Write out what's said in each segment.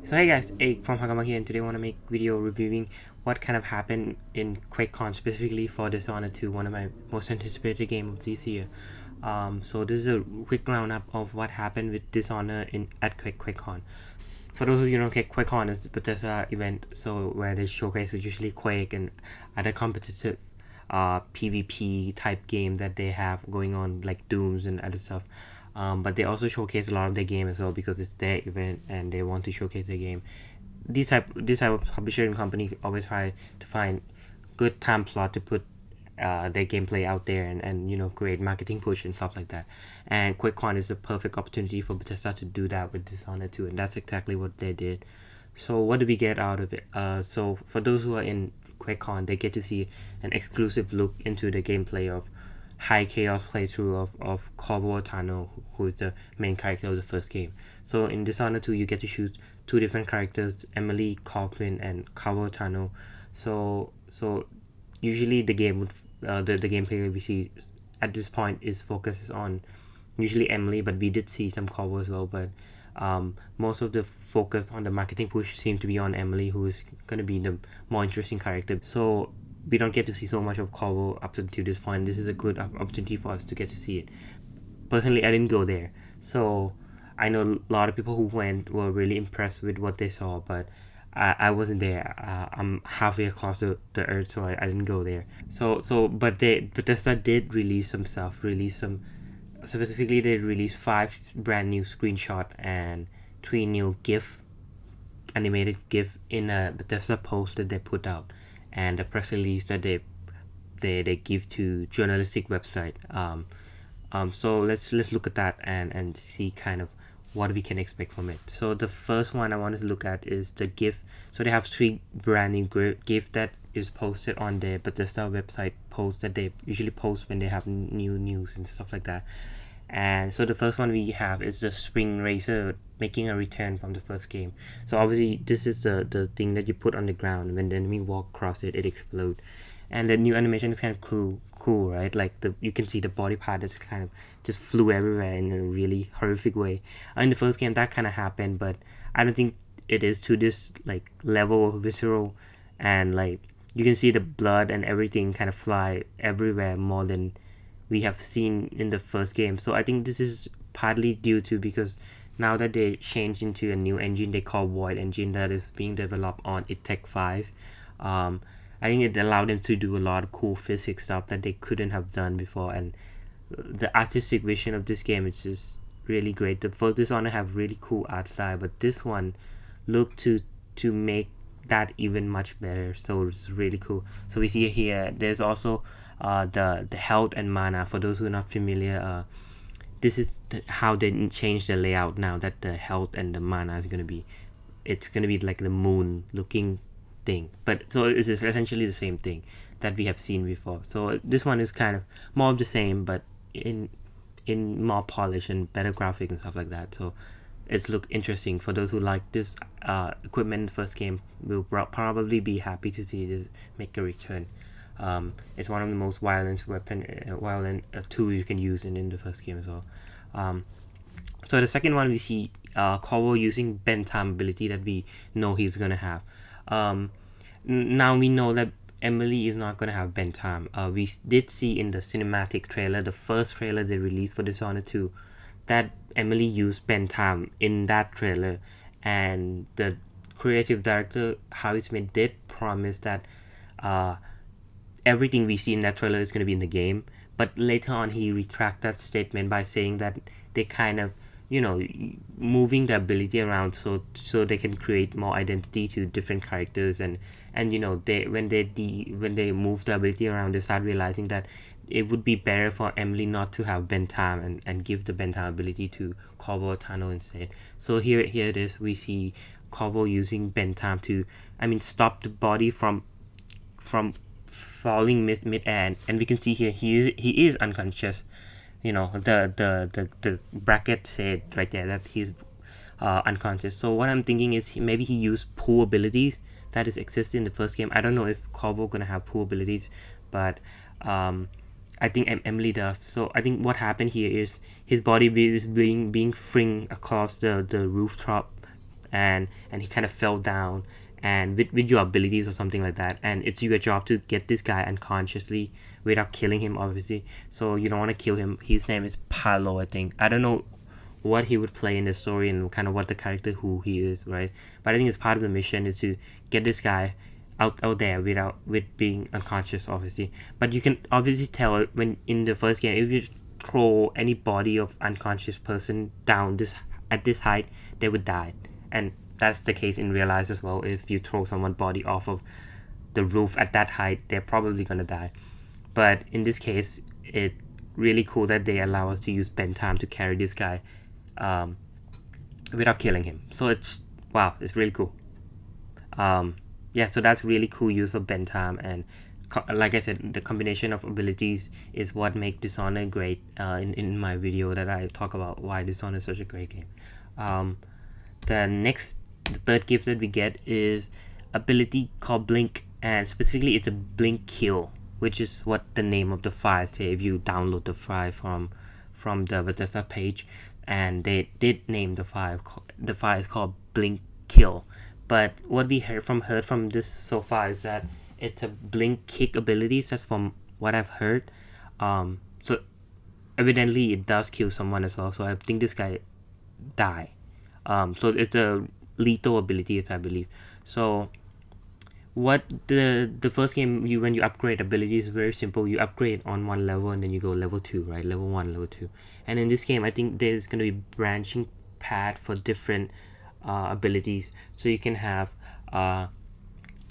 So hey guys, Egg from Hagama here, and today I want to make a video reviewing what kind of happened in QuakeCon, specifically for Dishonored 2, one of my most anticipated games of this year. So this is a quick roundup of what happened with Dishonored at QuakeCon. For those of you who don't know, QuakeCon is the Bethesda event, so where they showcase usually Quake and other competitive PvP type game that they have going on, like Dooms and other stuff. But they also showcase a lot of their game as well because it's their event and they want to showcase their game. This type of publisher and company always try to find good time slot to put their gameplay out there and create marketing push and stuff like that. And QuakeCon is the perfect opportunity for Bethesda to do that with Dishonored 2, and that's exactly what they did. So what do we get out of it? So for those who are in QuakeCon, they get to see an exclusive look into the gameplay of high chaos playthrough of Corvo, who is the main character of the first game. So in Dishonored 2, you get to shoot two different characters, Emily Corcoran and Corvo. So usually the game would the gameplay we see at this point is focuses on usually Emily, but we did see some Corvo as well. But most of the focus on the marketing push seemed to be on Emily, who is going to be the more interesting character. So we don't get to see so much of Corvo up until this point. This is a good opportunity for us to get to see it. Personally, I didn't go there, so I know a lot of people who went were really impressed with what they saw, but I wasn't there. I'm halfway across the earth, so I didn't go there. But Bethesda did release some stuff. Specifically, they released 5 brand new screenshot and 3 new GIF, animated GIF in a Bethesda post that they put out, and a press release that they give to journalistic website. So let's look at that and see kind of what we can expect from it. So the first one I wanted to look at is the GIF. So they have 3 brand new GIF that is posted on their Bethesda website post that they usually post when they have new news and stuff like that. And so the first one we have is the Springrazor making a return from the first game. So obviously this is the thing that you put on the ground. When the enemy walk across it, it explodes. And the new animation is kind of cool, right? Like you can see the body part is kind of just flew everywhere in a really horrific way. In the first game that kind of happened, but I don't think it is to this like level of visceral, and like you can see the blood and everything kind of fly everywhere more than we have seen in the first game. So I think this is partly due to because now that they changed into a new engine they call Void Engine that is being developed on Tech 5. I think it allowed them to do a lot of cool physics stuff that they couldn't have done before, and the artistic vision of this game is just really great. The first Dishonored have really cool art style, but this one looked to make that even much better. So it's really cool. So we see here there's also the health and mana. For those who are not familiar, this is how they change the layout now that the health and the mana is gonna be. It's gonna be like the moon looking thing, but so it's essentially the same thing that we have seen before. So this one is kind of more of the same, but in more polish and better graphics and stuff like that. So it's look interesting for those who like this equipment. First game will probably be happy to see this make a return. It's one of the most violent tool you can use in the first game as well. So the second one we see Corvo using bend time ability that we know he's gonna have. Now we know that Emily is not gonna have bend time. We did see in the cinematic trailer, the first trailer they released for Dishonored 2, that Emily used bend time in that trailer, and the creative director Howie Smith did promise that everything we see in that trailer is going to be in the game. But later on, he retracted that statement by saying that they kind of, moving the ability around so they can create more identity to different characters, and they when they move the ability around, they start realizing that it would be better for Emily not to have bend time and give the bend time ability to Corvo Tano instead. So here it is. We see Corvo using bend time to, stop the body from falling mid-air, and we can see here he is unconscious. The bracket said right there that he's unconscious. So what I'm thinking is maybe he used pool abilities that is existed in the first game. I don't know if Corvo gonna have pool abilities, but I think Emily does. So I think what happened here is his body is being flung across the rooftop and he kind of fell down, and with your abilities or something like that, and it's your job to get this guy unconsciously without killing him, obviously. So you don't want to kill him. His name is Palo, I think. I don't know what he would play in the story and kind of what the character who he is, right? But I think it's part of the mission is to get this guy out there with being unconscious, obviously. But you can obviously tell when in the first game, if you throw any body of unconscious person down this at this height, they would die. And that's the case in real life as well. If you throw someone's body off of the roof at that height, they're probably gonna die. But in this case, it really cool that they allow us to use Ben Time to carry this guy without killing him. So it's wow, it's really cool. Yeah, so that's really cool use of Ben Time, and like I said, the combination of abilities is what make Dishonored great. In my video that I talk about why Dishonored is such a great game. The third gift that we get is ability called Blink, and specifically it's a Blink Kill, which is what the name of the file say if you download the file from the Bethesda page, and they did name the file. The file is called Blink Kill. But what we heard from this so far is that it's a blink kick abilities. That's from what I've heard. So evidently it does kill someone as well. So I think this guy die. So it's a lethal ability, I believe. So what the first game when you upgrade abilities is very simple. You upgrade on one level and then you go level 2, right? Level 1, level 2. And in this game, I think there's gonna be branching path for different abilities. So you can have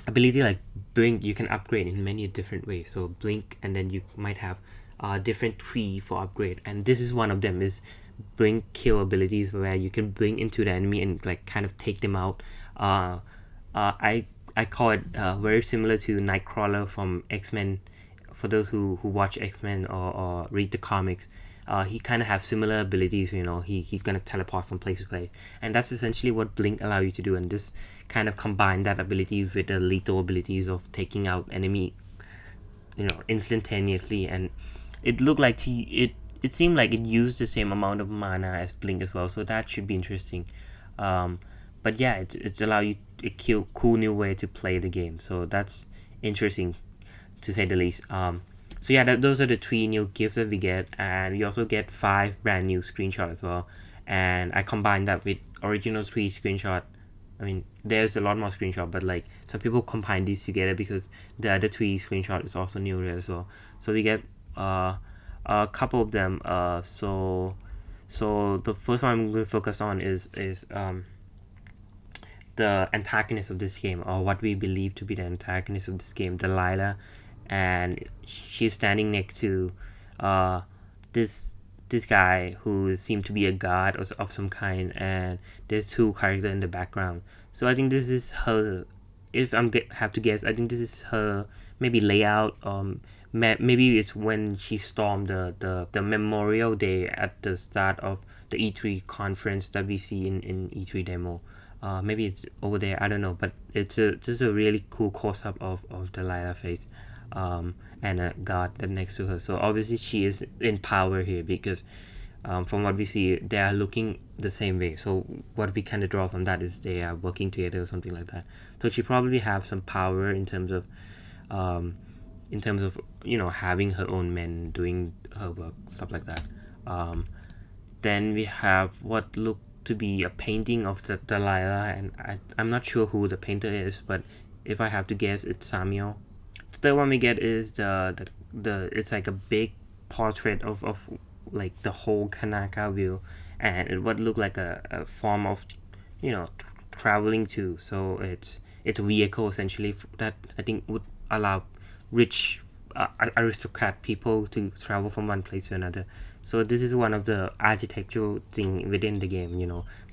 ability like blink. You can upgrade in many different ways. So blink, and then you might have different tree for upgrade, and this is one of them is blink kill abilities, where you can blink into the enemy and like kind of take them out. I call it very similar to Nightcrawler from X-Men. For those who watch X-Men or read the comics, he kind of have similar abilities. He's gonna teleport from place to place, and that's essentially what blink allow you to do. And this kind of combine that ability with the lethal abilities of taking out enemy instantaneously. And it looked like it seemed like it used the same amount of mana as blink as well, so that should be interesting. But yeah, it's allow you a cool new way to play the game, so that's interesting to say the least. So yeah, those are the 3 new gifts that we get, and we also get 5 brand new screenshots as well. And I combined that with original 3 screenshot. I mean, there's a lot more screenshot, but like some people combine these together because the other 3 screenshot is also new as well. So we get a couple of them. So the first one I'm going to focus on is the antagonist of this game, or what we believe to be the antagonist of this game, Delilah. And she's standing next to this guy who seemed to be a god of some kind, and there's 2 characters in the background. So I think this is her. If have to guess, I think this is her maybe layout. Maybe it's when she stormed the Memorial Day at the start of the E3 conference that we see in E3 demo. Maybe it's over there, I don't know, but it's just a really cool close-up of Delilah face, and a god that next to her. So obviously she is in power here, because from what we see, they are looking the same way. So what we kind of draw from that is they are working together or something like that. So she probably have some power in terms of having her own men doing her work, stuff like that. Then we have what look to be a painting of the Delilah, and I'm not sure who the painter is, but if I have to guess, it's Samuel. The third one we get is the it's like a big portrait of like the whole Kanaka view, and it would look like a form of traveling too. So it's a vehicle essentially that I think would allow rich aristocrat people to travel from one place to another. So this is one of the architectural thing within the game.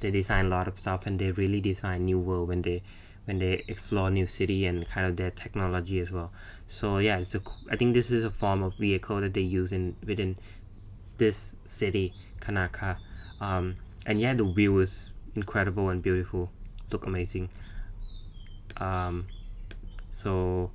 They design a lot of stuff, and they really design new world when they explore new city and kind of their technology as well. So yeah, I think this is a form of vehicle that they use within this city, Kanaka. And yeah, the view is incredible and beautiful, look amazing. So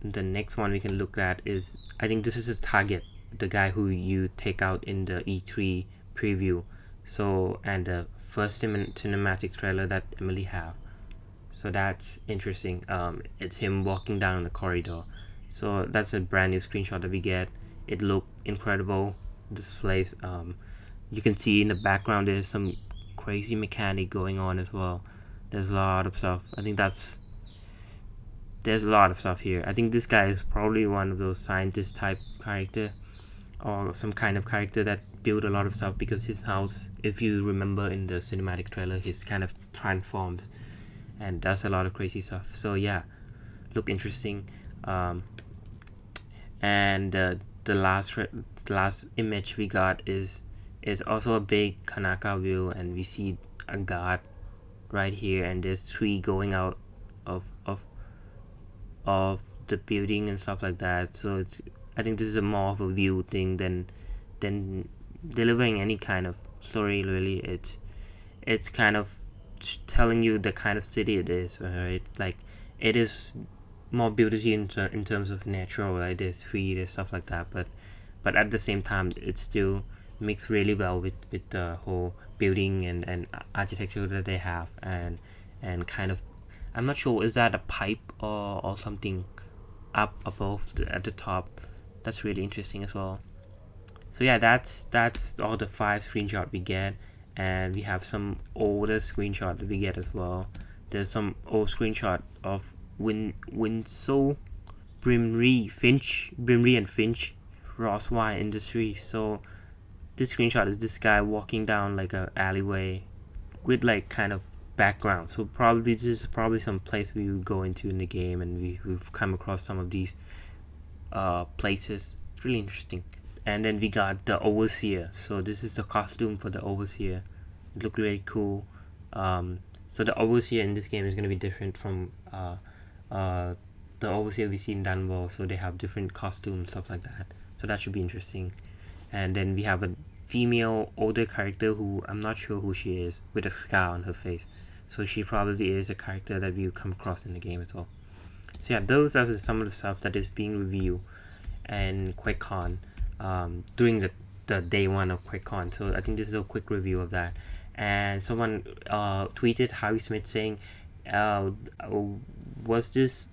the next one we can look at is, I think this is a target, the guy who you take out in the E3 preview. So, and the first cinematic trailer that Emily have. So that's interesting. It's him walking down the corridor. So that's a brand new screenshot that we get. It looked incredible. This place. You can see in the background there's some crazy mechanic going on as well. There's a lot of stuff. I think there's a lot of stuff here. I think this guy is probably one of those scientist type character, or some kind of character that build a lot of stuff, because his house, if you remember in the cinematic trailer, his kind of transforms and does a lot of crazy stuff. So yeah, look interesting. And the last image we got is also a big Kanaka view, and we see a god right here, and there's tree going out of the building and stuff like that. So I think this is a more of a view thing than delivering any kind of story. Really, it's kind of telling you the kind of city it is, right? Like, it is more beauty in terms of natural, like there's tree, there's stuff like that, but at the same time it still mixed really well with the whole building and architecture that they have, and kind of, I'm not sure, is that a pipe or something up above at the top. That's really interesting as well. So yeah, that's all the 5 screenshots we get, and we have some older screenshot that we get as well. There's some old screenshot of Winslow, Brimley and Finch, Rosswine Industry. So this screenshot is this guy walking down like a alleyway with like kind of background. So probably this is probably some place we will go into in the game, and we've come across some of these places. It's really interesting. And then we got the Overseer. So this is the costume for the Overseer. It looked really cool. So the Overseer in this game is going to be different from the Overseer we see in Dunwall. So they have different costumes, stuff like that. So that should be interesting. And then we have a female older character who I'm not sure who she is, with a scar on her face. So she probably is a character that we'll come across in the game as well. So yeah, those are some of the stuff that is being reviewed and QuakeCon during the day 1 of QuakeCon. So I think this is a quick review of that. And someone tweeted Harry Smith saying, was this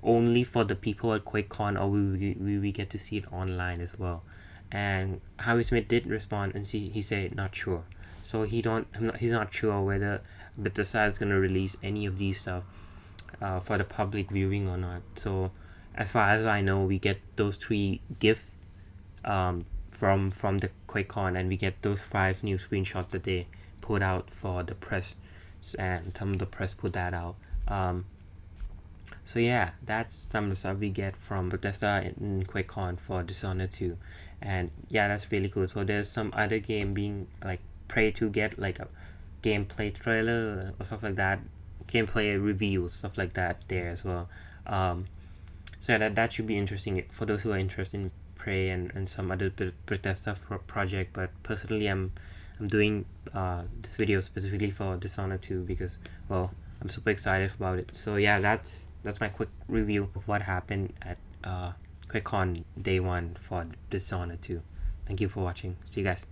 only for the people at QuakeCon, or will we get to see it online as well? And Harry Smith did respond, and he said not sure. So he's not sure whether Bethesda is going to release any of these stuff for the public viewing or not. So as far as I know, we get those 3 GIF from the QuakeCon, and we get those 5 new screenshots that they put out for the press, and some of the press put that out. So yeah, that's some of the stuff we get from Bethesda in QuakeCon for Dishonored 2. And yeah, that's really cool. So there's some other game being like Prey to get like a gameplay trailer or stuff like that, gameplay reviews, stuff like that there as well. So yeah, that should be interesting for those who are interested in Prey and some other Bethesda project. But personally, I'm doing this video specifically for Dishonored 2 because, well, I'm super excited about it. So yeah, that's my quick review of what happened at QuakeCon day 1 for Dishonored 2. Thank you for watching. See you guys.